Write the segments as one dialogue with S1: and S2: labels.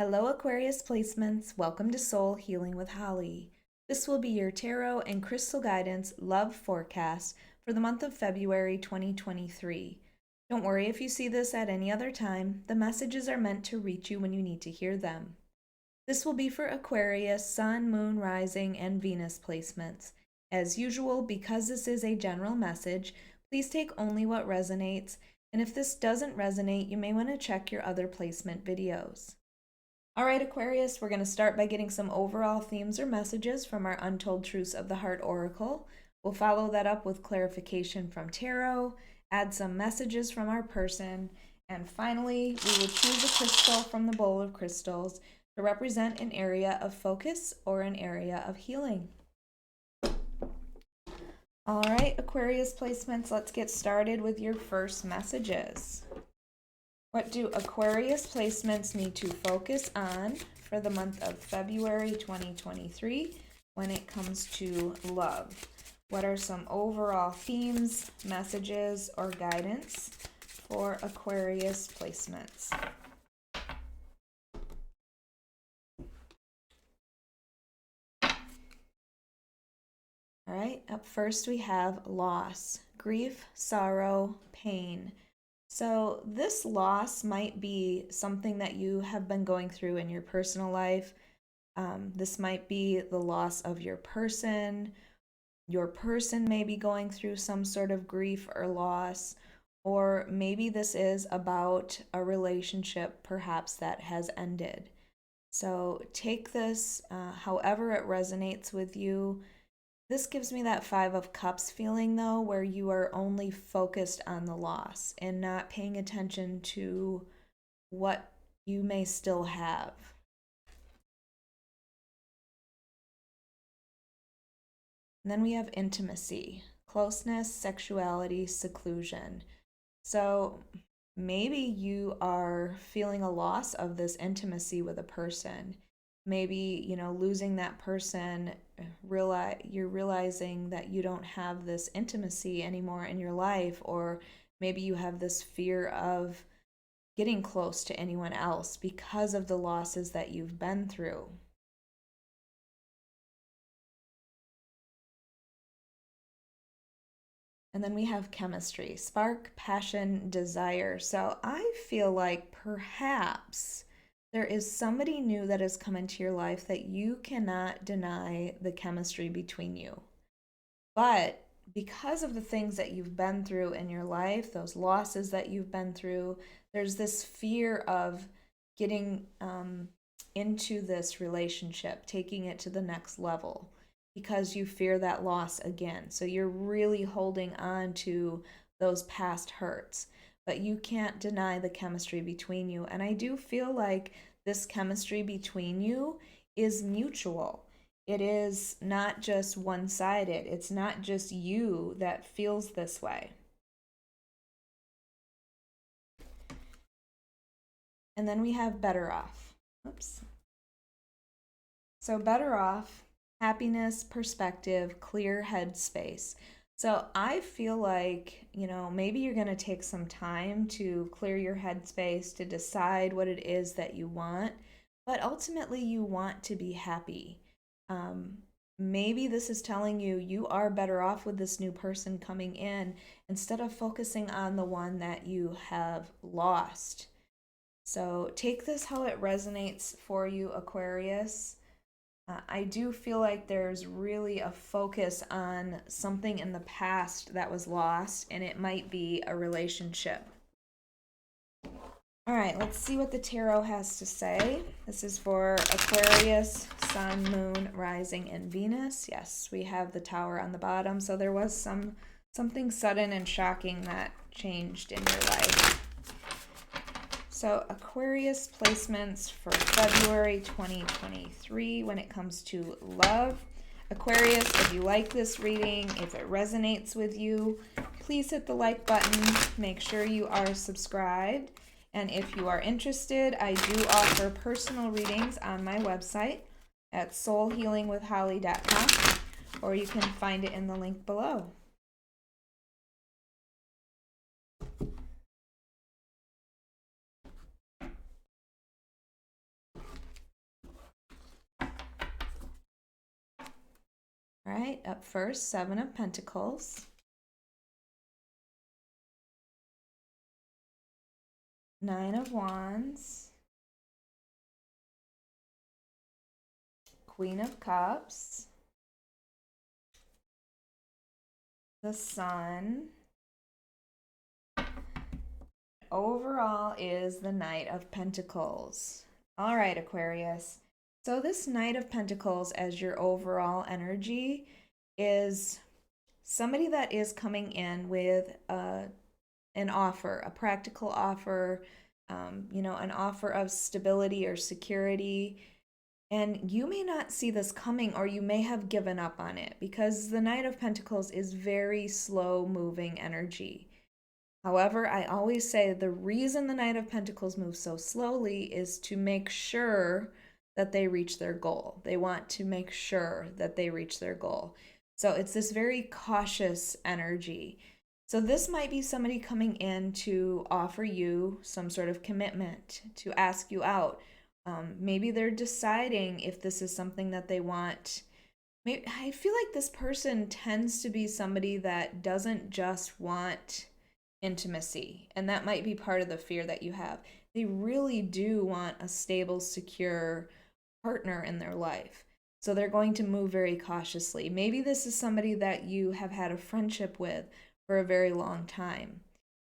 S1: Hello, Aquarius placements. Welcome to Soul Healing with Holly. This will be your tarot and crystal guidance love forecast for the month of February 2023. Don't worry if you see this at any other time. The messages are meant to reach you when you need to hear them. This will be for Aquarius, Sun, Moon, Rising, and Venus placements. As usual, because this is a general message, please take only what resonates, and if this doesn't resonate, you may want to check your other placement videos. All right, Aquarius, we're going to start by getting some overall themes or messages from our Untold Truths of the Heart Oracle. We'll follow that up with clarification from tarot, add some messages from our person, and finally, we will choose a crystal from the bowl of crystals to represent an area of focus or an area of healing. All right, Aquarius placements, let's get started with your first messages. What do Aquarius placements need to focus on for the month of February 2023 when it comes to love? What are some overall themes, messages, or guidance for Aquarius placements? All right, up first we have loss, grief, sorrow, pain. So this loss might be something that you have been going through in your personal life. This might be the loss of your person. Your person may be going through some sort of grief or loss, or maybe this is about a relationship perhaps that has ended. So take this however it resonates with you. This gives me that Five of Cups feeling, though, where you are only focused on the loss and not paying attention to what you may still have. And then we have intimacy, closeness, sexuality, seclusion. So maybe you are feeling a loss of this intimacy with a person. Maybe, losing that person, you're realizing that you don't have this intimacy anymore in your life, or maybe you have this fear of getting close to anyone else because of the losses that you've been through. And then we have chemistry, spark, passion, desire. So I feel like perhaps there is somebody new that has come into your life that you cannot deny the chemistry between you. But because of the things that you've been through in your life, those losses that you've been through, there's this fear of getting into this relationship, taking it to the next level, because you fear that loss again. So you're really holding on to those past hurts, but you can't deny the chemistry between you. And I do feel like this chemistry between you is mutual. It is not just one-sided. It's not just you that feels this way. And then we have better off. Oops. So better off, happiness, perspective, clear headspace. So I feel like, maybe you're going to take some time to clear your headspace, to decide what it is that you want, but ultimately you want to be happy. Maybe this is telling you you are better off with this new person coming in instead of focusing on the one that you have lost. So take this how it resonates for you, Aquarius. I do feel like there's really a focus on something in the past that was lost, and it might be a relationship. All right, let's see what the tarot has to say. This is for Aquarius, Sun, Moon, Rising, and Venus. Yes, we have the Tower on the bottom, so there was something sudden and shocking that changed in your life. So Aquarius placements for February 2023 when it comes to love. Aquarius, if you like this reading, if it resonates with you, please hit the like button. Make sure you are subscribed. And if you are interested, I do offer personal readings on my website at soulhealingwithholly.com, or you can find it in the link below. All right, up first, Seven of Pentacles. Nine of Wands. Queen of Cups. The Sun. Overall is the Knight of Pentacles. All right, Aquarius. So this Knight of Pentacles as your overall energy is somebody that is coming in with an offer, a practical offer, an offer of stability or security. And you may not see this coming, or you may have given up on it, because the Knight of Pentacles is very slow moving energy. However, I always say the reason the Knight of Pentacles moves so slowly is to make sure that they reach their goal. They want to make sure that they reach their goal. So it's this very cautious energy. So this might be somebody coming in to offer you some sort of commitment, to ask you out. Maybe they're deciding if this is something that they want. Maybe, I feel like this person tends to be somebody that doesn't just want intimacy, and that might be part of the fear that you have. They really do want a stable, secure partner in their life. So they're going to move very cautiously. Maybe this is somebody that you have had a friendship with for a very long time,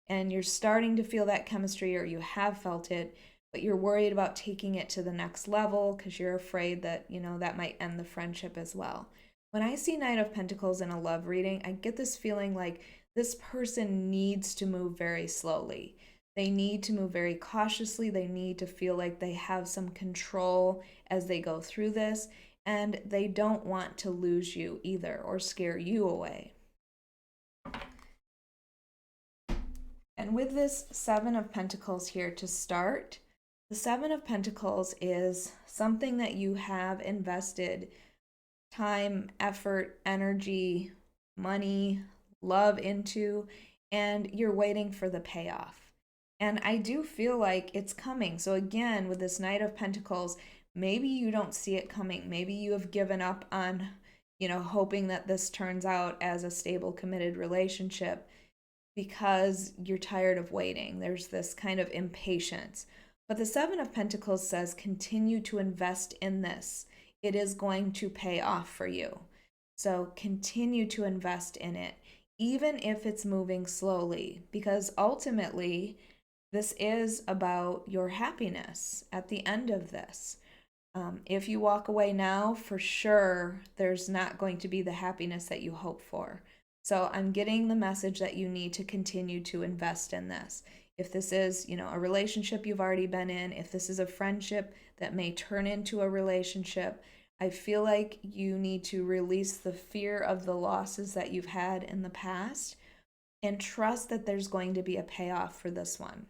S1: and you're starting to feel that chemistry, or you have felt it, but you're worried about taking it to the next level because you're afraid that, that might end the friendship as well. When I see Knight of Pentacles in a love reading, I get this feeling like this person needs to move very slowly. They need to move very cautiously. They need to feel like they have some control as they go through this, and they don't want to lose you either or scare you away. And with this Seven of Pentacles here to start, the Seven of Pentacles is something that you have invested time, effort, energy, money, love into, and you're waiting for the payoff. And I do feel like it's coming. So again, with this Knight of Pentacles, maybe you don't see it coming. Maybe you have given up on, hoping that this turns out as a stable, committed relationship because you're tired of waiting. There's this kind of impatience. But the Seven of Pentacles says continue to invest in this. It is going to pay off for you. So continue to invest in it, even if it's moving slowly, because ultimately this is about your happiness at the end of this. If you walk away now, for sure, there's not going to be the happiness that you hope for. So I'm getting the message that you need to continue to invest in this. If this is, a relationship you've already been in, if this is a friendship that may turn into a relationship, I feel like you need to release the fear of the losses that you've had in the past and trust that there's going to be a payoff for this one.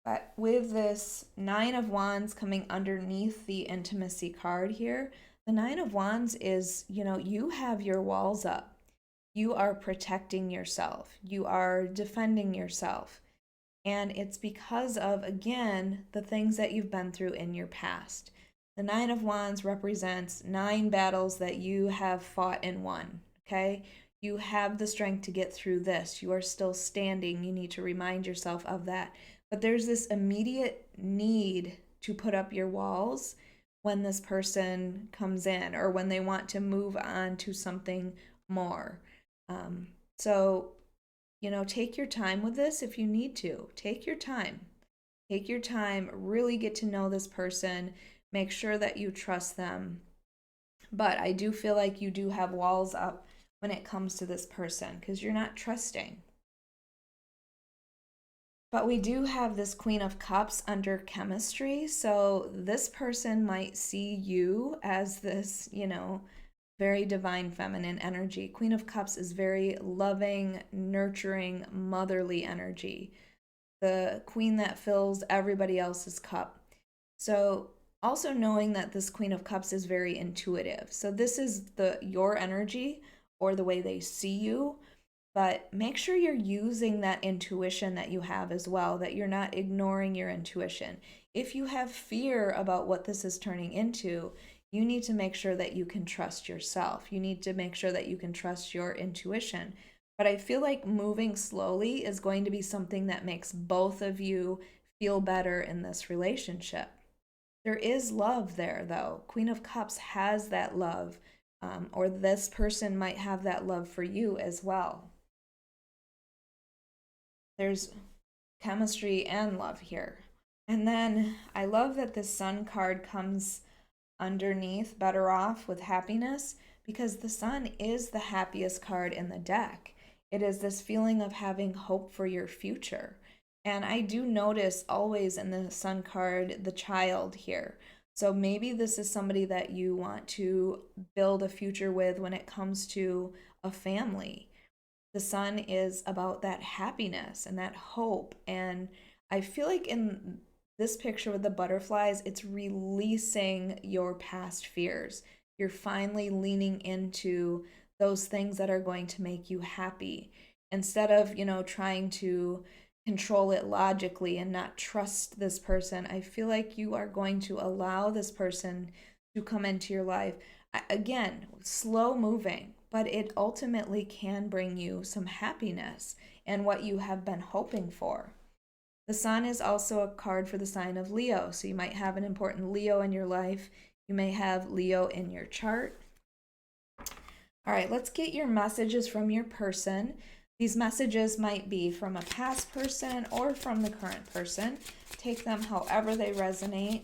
S1: But with this Nine of Wands coming underneath the intimacy card here, the Nine of Wands is, you have your walls up. You are protecting yourself. You are defending yourself. And it's because of, again, the things that you've been through in your past. The Nine of Wands represents 9 battles that you have fought and won, okay? You have the strength to get through this. You are still standing. You need to remind yourself of that. But there's this immediate need to put up your walls when this person comes in or when they want to move on to something more. So, take your time with this if you need to. Take your time. Take your time. Really get to know this person. Make sure that you trust them. But I do feel like you do have walls up when it comes to this person because you're not trusting. But we do have this Queen of Cups under chemistry. So this person might see you as this, very divine feminine energy. Queen of Cups is very loving, nurturing, motherly energy. The queen that fills everybody else's cup. So also knowing that this Queen of Cups is very intuitive. So this is your energy or the way they see you, but make sure you're using that intuition that you have as well, that you're not ignoring your intuition. If you have fear about what this is turning into, You need to make sure that you can trust yourself. You need to make sure that you can trust your intuition. But I feel like moving slowly is going to be something that makes both of you feel better in this relationship. There is love there, though. Queen of Cups has that love, or this person might have that love for you as well. There's chemistry and love here. And then I love that the Sun card comes underneath, better off with happiness, because the Sun is the happiest card in the deck. It is this feeling of having hope for your future. And I do notice always in the Sun card the child here. So maybe this is somebody that you want to build a future with when it comes to a family. The Sun is about that happiness and that hope. And I feel like in this picture with the butterflies, it's releasing your past fears. You're finally leaning into those things that are going to make you happy instead of, trying to control it logically and not trust this person. I feel like you are going to allow this person to come into your life. Again, slow moving, but it ultimately can bring you some happiness and what you have been hoping for. The Sun is also a card for the sign of Leo, so you might have an important Leo in your life. You may have Leo in your chart. All right, let's get your messages from your person. These messages might be from a past person or from the current person. Take them however they resonate.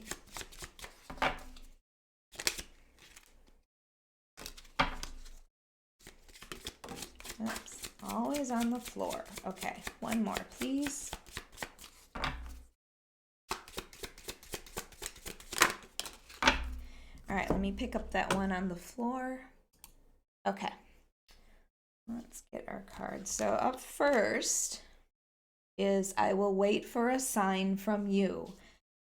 S1: Oops, always on the floor. Okay, one more, please. All right, let me pick up that one on the floor. Okay, let's get our cards. So up first is I will wait for a sign from you.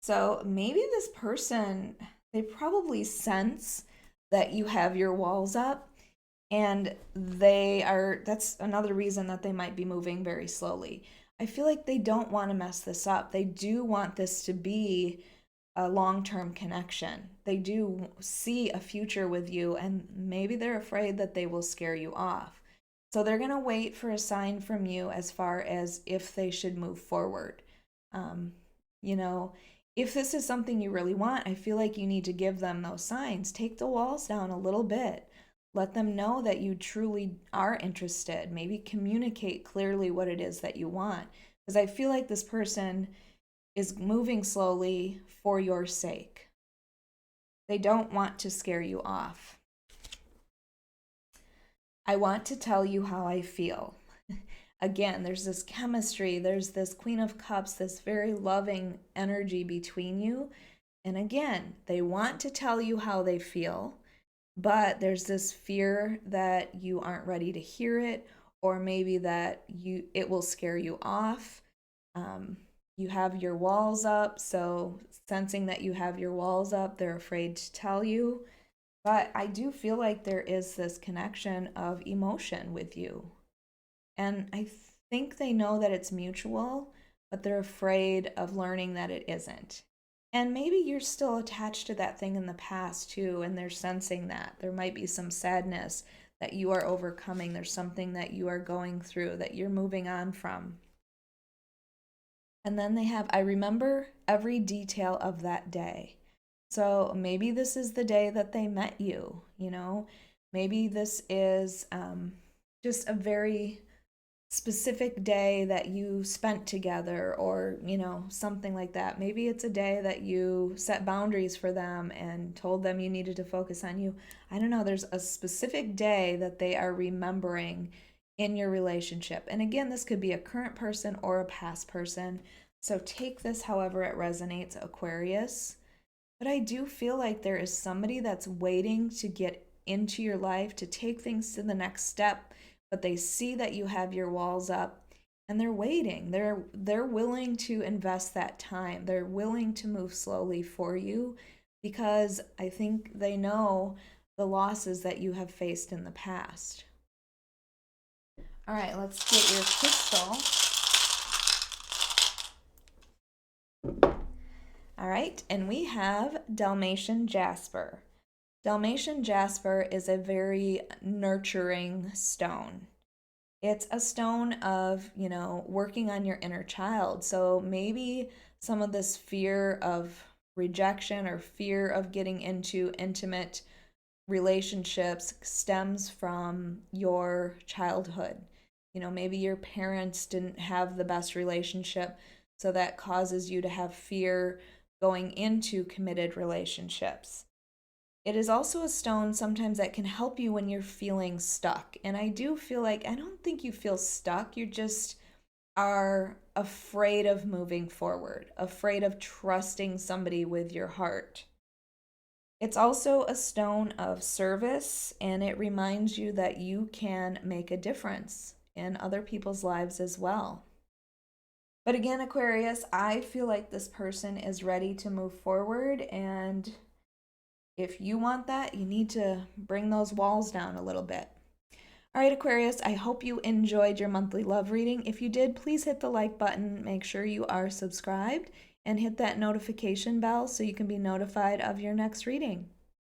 S1: So maybe this person, they probably sense that you have your walls up, and that's another reason that they might be moving very slowly. I feel like they don't want to mess this up. They do want this to be a long-term connection. They do see a future with you, and maybe they're afraid that they will scare you off. So they're going to wait for a sign from you as far as if they should move forward. You know, if this is something you really want, I feel like you need to give them those signs. Take the walls down a little bit. Let them know that you truly are interested. Maybe communicate clearly what it is that you want. Because I feel like this person is moving slowly for your sake. They don't want to scare you off. I want to tell you how I feel. Again, there's this chemistry, there's this Queen of Cups, this very loving energy between you. And again, they want to tell you how they feel, but there's this fear that you aren't ready to hear it, or maybe that it will scare you off. You have your walls up, so sensing that you have your walls up, they're afraid to tell you. But I do feel like there is this connection of emotion with you. And I think they know that it's mutual, but they're afraid of learning that it isn't. And maybe you're still attached to that thing in the past too, and they're sensing that. There might be some sadness that you are overcoming. There's something that you are going through that you're moving on from. And then they have, I remember every detail of that day. So maybe this is the day that they met you, Maybe this is just a very specific day that you spent together, or, something like that. Maybe it's a day that you set boundaries for them and told them you needed to focus on you. I don't know. There's a specific day that they are remembering in your relationship. And again, this could be a current person or a past person. So take this however it resonates, Aquarius. But I do feel like there is somebody that's waiting to get into your life, to take things to the next step, but they see that you have your walls up and they're waiting. They're willing to invest that time. They're willing to move slowly for you because I think they know the losses that you have faced in the past. All right, let's get your crystal. All right, and we have Dalmatian Jasper. Dalmatian jasper is a very nurturing stone. It's a stone of, working on your inner child. So maybe some of this fear of rejection or fear of getting into intimate relationships stems from your childhood. Maybe your parents didn't have the best relationship, so that causes you to have fear going into committed relationships. It is also a stone sometimes that can help you when you're feeling stuck. And I do feel like I don't think you feel stuck. You just are afraid of moving forward, afraid of trusting somebody with your heart. It's also a stone of service, and it reminds you that you can make a difference in other people's lives as well. But again, Aquarius, I feel like this person is ready to move forward, and if you want that, you need to bring those walls down a little bit. All right, Aquarius, I hope you enjoyed your monthly love reading. If you did, please hit the like button, make sure you are subscribed, and hit that notification bell so you can be notified of your next reading.